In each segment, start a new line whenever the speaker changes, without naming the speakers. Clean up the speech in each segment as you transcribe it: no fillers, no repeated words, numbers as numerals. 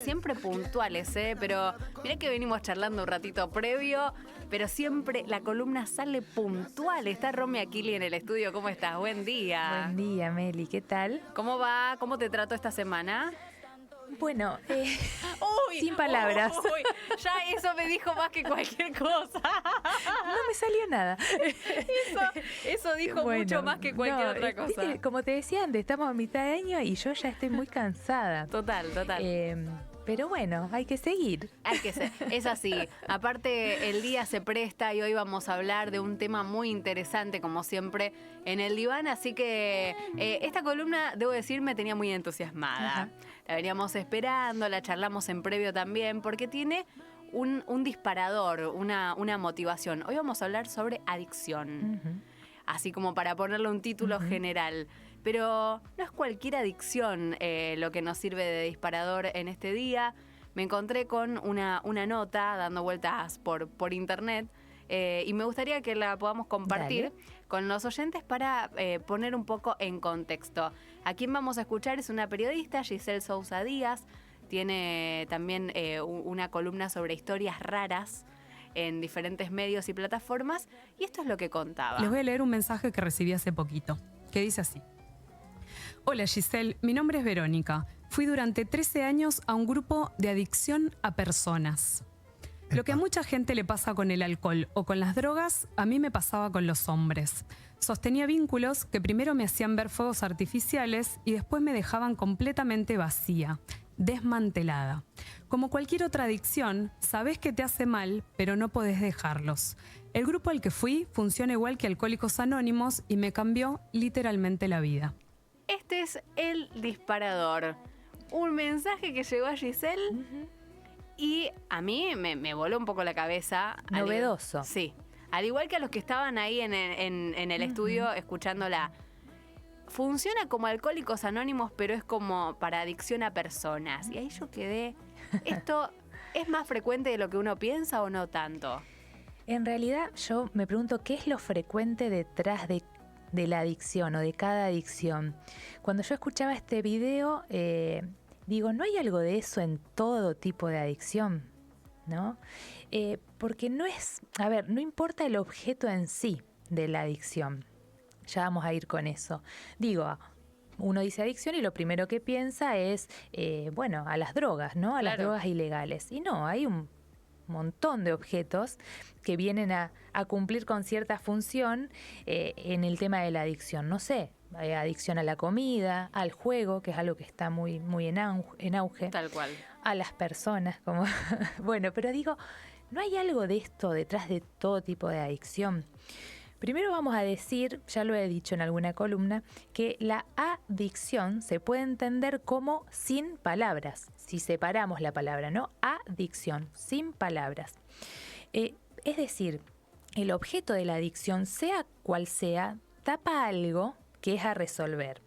Siempre puntuales, pero mirá que venimos charlando un ratito previo, pero siempre la columna sale puntual. Está Romy Aquili en el estudio. ¿Cómo estás? Buen día.
Buen día, Meli. ¿Qué tal?
¿Cómo va? ¿Cómo te trató esta semana?
Bueno,
Uy,
sin palabras.
Uy, ya eso me dijo más que cualquier cosa.
No me salió nada.
Eso dijo mucho más que cualquier otra cosa.
¿Viste? Como te decía antes, estamos a mitad de año y yo ya estoy muy cansada.
Total.
Pero bueno, hay que seguir.
Hay que ser, es así. Aparte, el día se presta y hoy vamos a hablar de un tema muy interesante, como siempre, en el diván. Así que esta columna, debo decir, me tenía muy entusiasmada.
Ajá.
La veníamos esperando, la charlamos en previo también, porque tiene un disparador, una motivación. Hoy vamos a hablar sobre adicción.
Ujú.
Así como para ponerle un título general. Pero no es cualquier adicción lo que nos sirve de disparador en este día. Me encontré con una nota dando vueltas por internet y me gustaría que la podamos compartir
Dale.
con los oyentes para poner un poco en contexto. A quien vamos a escuchar es una periodista, Giselle Sousa Díaz. Tiene también una columna sobre historias raras en diferentes medios y plataformas, y esto es lo que contaba.
Les voy a leer un mensaje que recibí hace poquito, que dice así. Hola Giselle, mi nombre es Verónica. Fui durante 13 años a un grupo de adicción a personas. Lo que a mucha gente le pasa con el alcohol o con las drogas, a mí me pasaba con los hombres. Sostenía vínculos que primero me hacían ver fuegos artificiales y después me dejaban completamente vacía, desmantelada. Como cualquier otra adicción, sabés que te hace mal, pero no podés dejarlos. El grupo al que fui funciona igual que Alcohólicos Anónimos y me cambió literalmente la vida.
Este es el disparador. Un mensaje que llegó a Giselle y a mí me voló un poco la cabeza.
Novedoso.
Sí. Al igual que a los que estaban ahí en el estudio escuchándola. Funciona como Alcohólicos Anónimos, pero es como para adicción a personas. Y ahí yo quedé. ¿Esto es más frecuente de lo que uno piensa o no tanto?
En realidad, yo me pregunto qué es lo frecuente detrás de la adicción o de cada adicción. Cuando yo escuchaba este video, digo, ¿no hay algo de eso en todo tipo de adicción? ¿No? Porque no es, a ver, no importa el objeto en sí de la adicción. Ya vamos a ir con eso. Digo, uno dice adicción y lo primero que piensa es, a las drogas, ¿no? A las
Claro.
drogas ilegales. Y no, hay un montón de objetos que vienen a cumplir con cierta función en el tema de la adicción. No sé, adicción a la comida, al juego, que es algo que está muy, muy en auge,
Tal cual.
a las personas, como bueno, pero digo, ¿no hay algo de esto detrás de todo tipo de adicción? Primero vamos a decir, ya lo he dicho en alguna columna, que la adicción se puede entender como sin palabras. Si separamos la palabra, ¿no? Adicción, sin palabras. Es decir, el objeto de la adicción, sea cual sea, tapa algo que es a resolver.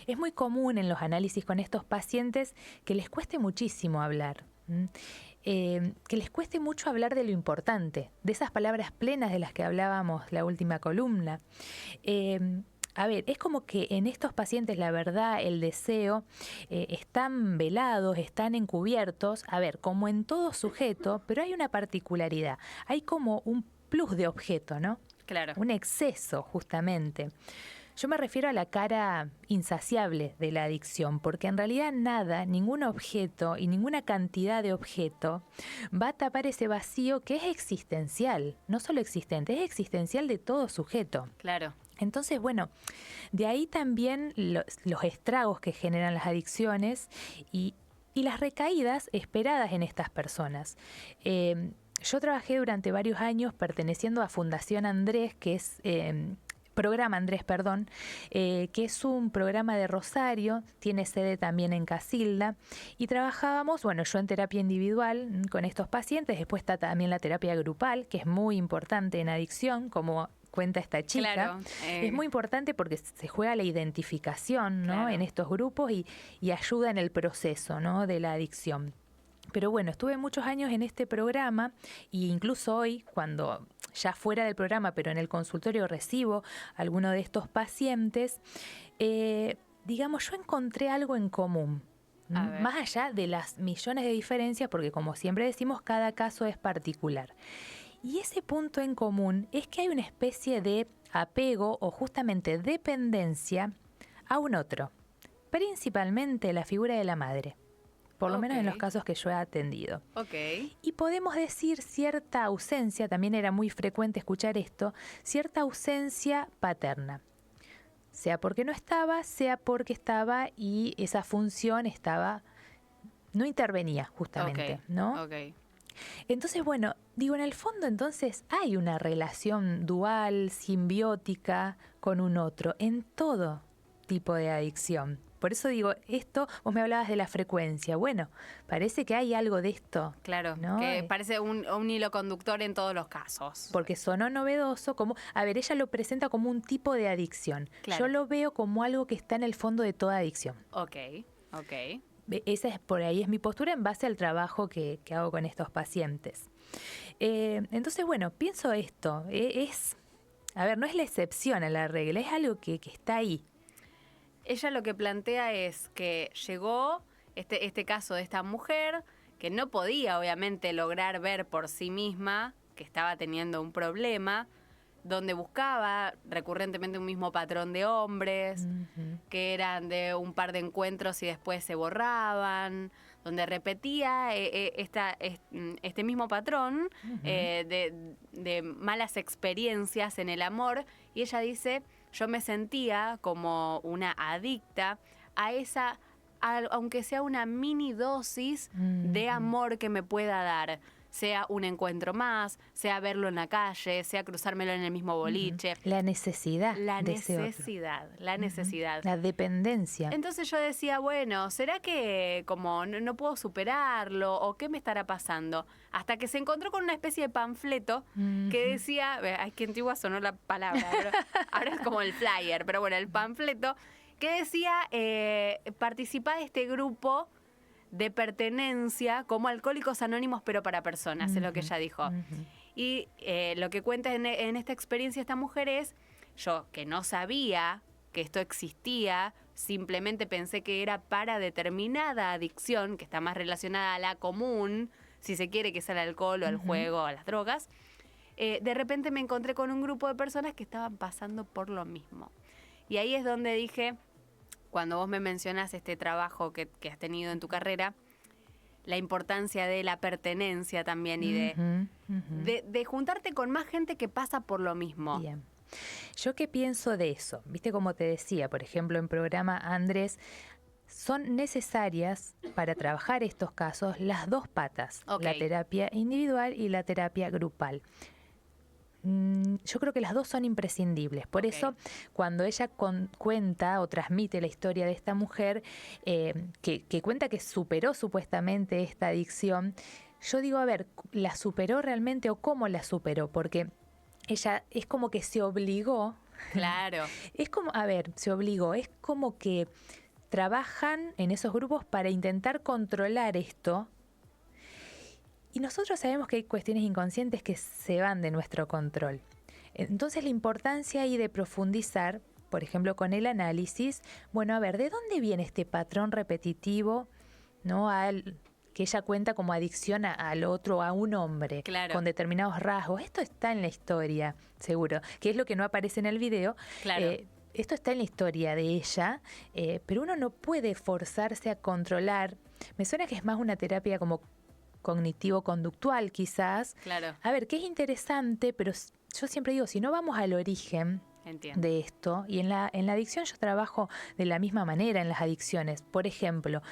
Es muy común en los análisis con estos pacientes que les cueste muchísimo hablar. Que les cueste mucho hablar de lo importante, de esas palabras plenas de las que hablábamos la última columna. A ver, es como que en estos pacientes la verdad, el deseo, están velados, están encubiertos, a ver, como en todo sujeto, pero hay una particularidad, hay como un plus de objeto, ¿no?
Claro.
Un exceso, justamente. Yo me refiero a la cara insaciable de la adicción, porque en realidad nada, ningún objeto y ninguna cantidad de objeto va a tapar ese vacío que es existencial, no solo existente, es existencial de todo sujeto.
Claro.
Entonces, bueno, de ahí también los estragos que generan las adicciones y las recaídas esperadas en estas personas. Yo trabajé durante varios años perteneciendo a Fundación Andrés, que es... Programa Andrés, perdón, que es un programa de Rosario, tiene sede también en Casilda, y trabajábamos, bueno, yo en terapia individual con estos pacientes, después está también la terapia grupal, que es muy importante en adicción, como cuenta esta chica.
Claro,
Es muy importante porque se juega la identificación, ¿no?
Claro.
En estos grupos y ayuda en el proceso, ¿no? De la adicción. Pero bueno, estuve muchos años en este programa e incluso hoy, cuando ya fuera del programa, pero en el consultorio recibo a alguno de estos pacientes, digamos, yo encontré algo en común,
A ver.
Más allá de las millones de diferencias, porque como siempre decimos, cada caso es particular. Y ese punto en común es que hay una especie de apego o justamente dependencia a un otro, principalmente la figura de la madre, por lo menos en los
Ok.
casos que yo he atendido.
Ok.
Y podemos decir cierta ausencia, también era muy frecuente escuchar esto, cierta ausencia paterna. Sea porque no estaba, sea porque estaba y esa función no intervenía justamente,
Ok.
¿no?
Ok.
Entonces, bueno, digo, en el fondo entonces hay una relación dual, simbiótica con un otro, en todo tipo de adicción. Por eso digo, esto, vos me hablabas de la frecuencia. Bueno, parece que hay algo de esto.
Claro,
¿no?
que parece un hilo conductor en todos los casos.
Porque sonó novedoso, como, a ver, ella lo presenta como un tipo de adicción.
Claro.
Yo lo veo como algo que está en el fondo de toda adicción.
Ok, ok.
Esa es, por ahí es mi postura en base al trabajo que hago con estos pacientes. Entonces, bueno, pienso esto, a ver, no es la excepción a la regla, es algo que está ahí.
Ella lo que plantea es que llegó este caso de esta mujer que no podía obviamente lograr ver por sí misma que estaba teniendo un problema, donde buscaba recurrentemente un mismo patrón de hombres, que eran de un par de encuentros y después se borraban, donde repetía este mismo patrón de malas experiencias en el amor, y ella dice, yo me sentía como una adicta a esa, aunque sea una mini dosis de amor que me pueda dar, sea un encuentro más, sea verlo en la calle, sea cruzármelo en el mismo boliche.
La necesidad
La
de ese otro.
necesidad, la necesidad.
La dependencia.
Entonces yo decía, bueno, ¿será que como no puedo superarlo o qué me estará pasando? Hasta que se encontró con una especie de panfleto que decía, ay, qué antigua sonó la palabra, pero ahora es como el flyer, pero bueno, el panfleto que decía, participá de este grupo de pertenencia como Alcohólicos Anónimos, pero para personas, es lo que ella dijo. Y lo que cuenta en esta experiencia esta mujer es, yo que no sabía que esto existía, simplemente pensé que era para determinada adicción, que está más relacionada a la común, si se quiere, que es al alcohol o al juego o a las drogas, de repente me encontré con un grupo de personas que estaban pasando por lo mismo. Y ahí es donde dije, cuando vos me mencionás este trabajo que has tenido en tu carrera, la importancia de la pertenencia también y de juntarte con más gente que pasa por lo mismo.
Bien. ¿Yo qué pienso de eso? Viste, como te decía, por ejemplo, en programa Andrés, son necesarias para trabajar estos casos las dos patas,
Ok.
la terapia individual y la terapia grupal. Yo creo que las dos son imprescindibles. Por eso, cuando ella cuenta o transmite la historia de esta mujer, que cuenta que superó supuestamente esta adicción, yo digo, a ver, ¿la superó realmente o cómo la superó? Porque ella es como que se obligó.
Claro.
Es como, a ver, se obligó, es como que trabajan en esos grupos para intentar controlar esto. Y nosotros sabemos que hay cuestiones inconscientes que se van de nuestro control. Entonces la importancia ahí de profundizar, por ejemplo, con el análisis, bueno, a ver, ¿de dónde viene este patrón repetitivo, ¿no? Que ella cuenta como adicción al otro, a un hombre,
Claro.
con determinados rasgos? Esto está en la historia, seguro, que es lo que no aparece en el video.
Claro.
Esto está en la historia de ella, pero uno no puede forzarse a controlar. Me suena que es más una terapia como cognitivo-conductual quizás.
Claro.
A ver, que es interesante, pero yo siempre digo, si no vamos al origen
Entiendo.
de esto, y en la adicción yo trabajo de la misma manera en las adicciones. Por ejemplo,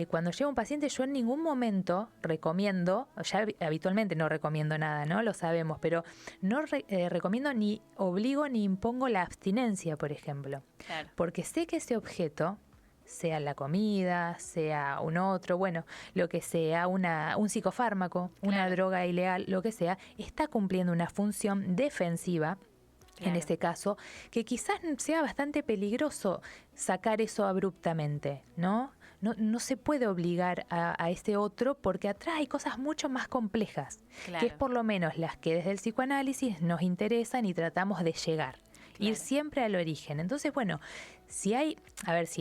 cuando llega un paciente, yo en ningún momento recomiendo, ya habitualmente no recomiendo nada, ¿no? Lo sabemos, pero no recomiendo ni obligo ni impongo la abstinencia, por ejemplo.
Claro.
Porque sé que ese objeto, sea la comida, sea un otro, bueno, lo que sea, un psicofármaco, una
Claro.
droga ilegal, lo que sea, está cumpliendo una función defensiva, en
Claro.
este caso, que quizás sea bastante peligroso sacar eso abruptamente, ¿no? No se puede obligar a este otro porque atrás hay cosas mucho más complejas,
Claro.
que es por lo menos las que desde el psicoanálisis nos interesan y tratamos de llegar. ir siempre al origen. Entonces, bueno, si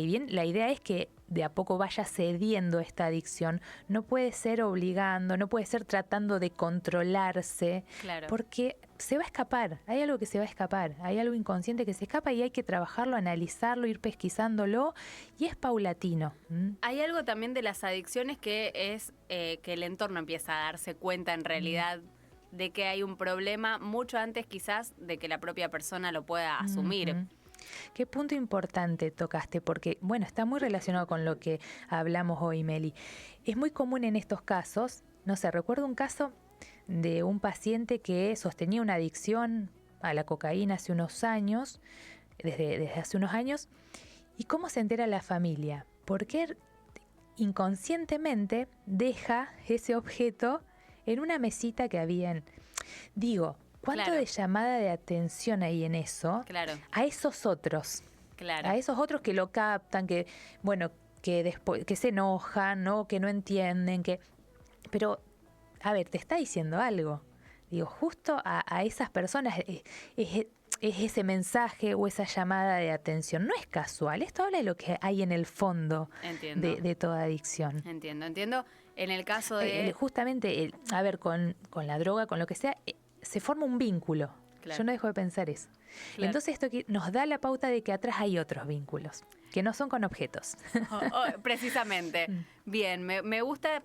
bien la idea es que de a poco vaya cediendo esta adicción, no puede ser obligando, no puede ser tratando de controlarse, porque se va a escapar, hay algo que se va a escapar, hay algo inconsciente que se escapa y hay que trabajarlo, analizarlo, ir pesquisándolo, y es paulatino.
Hay algo también de las adicciones que es que el entorno empieza a darse cuenta en realidad de que hay un problema mucho antes quizás de que la propia persona lo pueda asumir.
Qué punto importante tocaste, porque bueno, está muy relacionado con lo que hablamos hoy, Meli. Es muy común en estos casos, no sé, recuerdo un caso de un paciente que sostenía una adicción a la cocaína hace unos años, desde hace unos años, y cómo se entera la familia, porque inconscientemente deja ese objeto en una mesita que había Digo, ¿cuánto de llamada de atención hay en eso? A esos otros. A esos otros que lo captan, que, bueno, que después, que se enojan, ¿no? Que no entienden, pero, a ver, te está diciendo algo. Digo, justo a esas personas es ese mensaje o esa llamada de atención. No es casual. Esto habla de lo que hay en el fondo de toda adicción.
Entiendo. En el caso de...
justamente, a ver, con la droga, con lo que sea, se forma un vínculo. Yo no dejo de pensar eso. Entonces esto nos da la pauta de que atrás hay otros vínculos, que no son con objetos.
Precisamente. Bien, me gusta,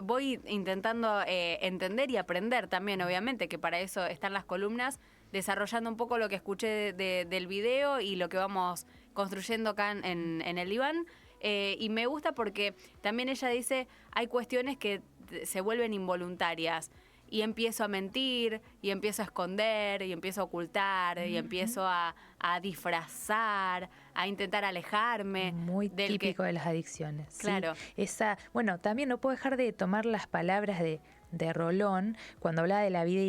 voy intentando entender y aprender también, obviamente, que para eso están las columnas, desarrollando un poco lo que escuché del video y lo que vamos construyendo acá en el diván. Y me gusta porque también ella dice, hay cuestiones que se vuelven involuntarias. Y empiezo a mentir, y empiezo a esconder, y empiezo a ocultar, y empiezo a disfrazar, a intentar alejarme.
Muy típico de las adicciones.
Claro.
¿Sí? También no puedo dejar de tomar las palabras de Rolón cuando hablaba de la vida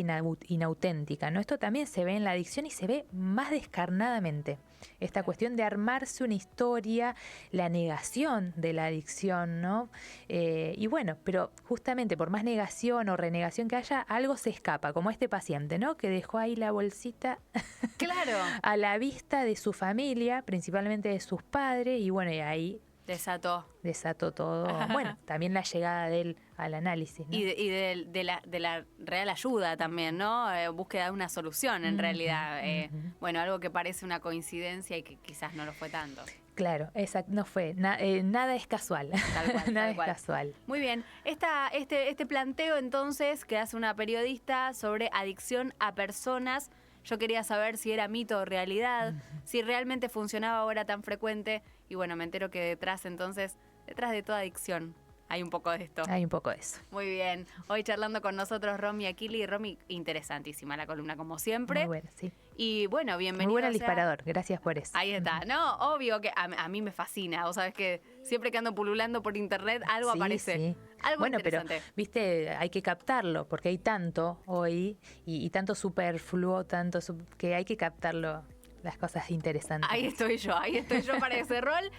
inauténtica, ¿no? Esto también se ve en la adicción y se ve más descarnadamente. Esta cuestión de armarse una historia, la negación de la adicción, ¿no? Y bueno, pero justamente por más negación o renegación que haya, algo se escapa, como este paciente, ¿no? Que dejó ahí la bolsita a la vista de su familia, principalmente de sus padres, y bueno, y ahí desató todo. Bueno, también la llegada de él al análisis, ¿no?
Y de la real ayuda también, ¿no? Búsqueda de una solución, en realidad. Bueno, algo que parece una coincidencia y que quizás no lo fue tanto.
Claro, exacto, no fue. Nada es casual.
Tal cual,
nada es casual.
Muy bien. Este planteo, entonces, que hace una periodista sobre adicción a personas, yo quería saber si era mito o realidad, si realmente funcionaba o era tan frecuente. Y bueno, me entero que detrás de toda adicción hay un poco de esto.
Hay un poco de eso.
Muy bien. Hoy charlando con nosotros Romy Aquili. Romy, interesantísima la columna como siempre.
Muy buena, sí.
Y bueno, bienvenido.
Muy buen disparador, gracias por eso.
Ahí está. No, obvio que a mí me fascina. Vos sabés que siempre que ando pululando por internet algo aparece. Sí. Algo
bueno,
interesante.
Pero, viste, hay que captarlo porque hay tanto hoy y tanto superfluo, que hay que captarlo. Las cosas interesantes.
Ahí estoy yo para ese rol.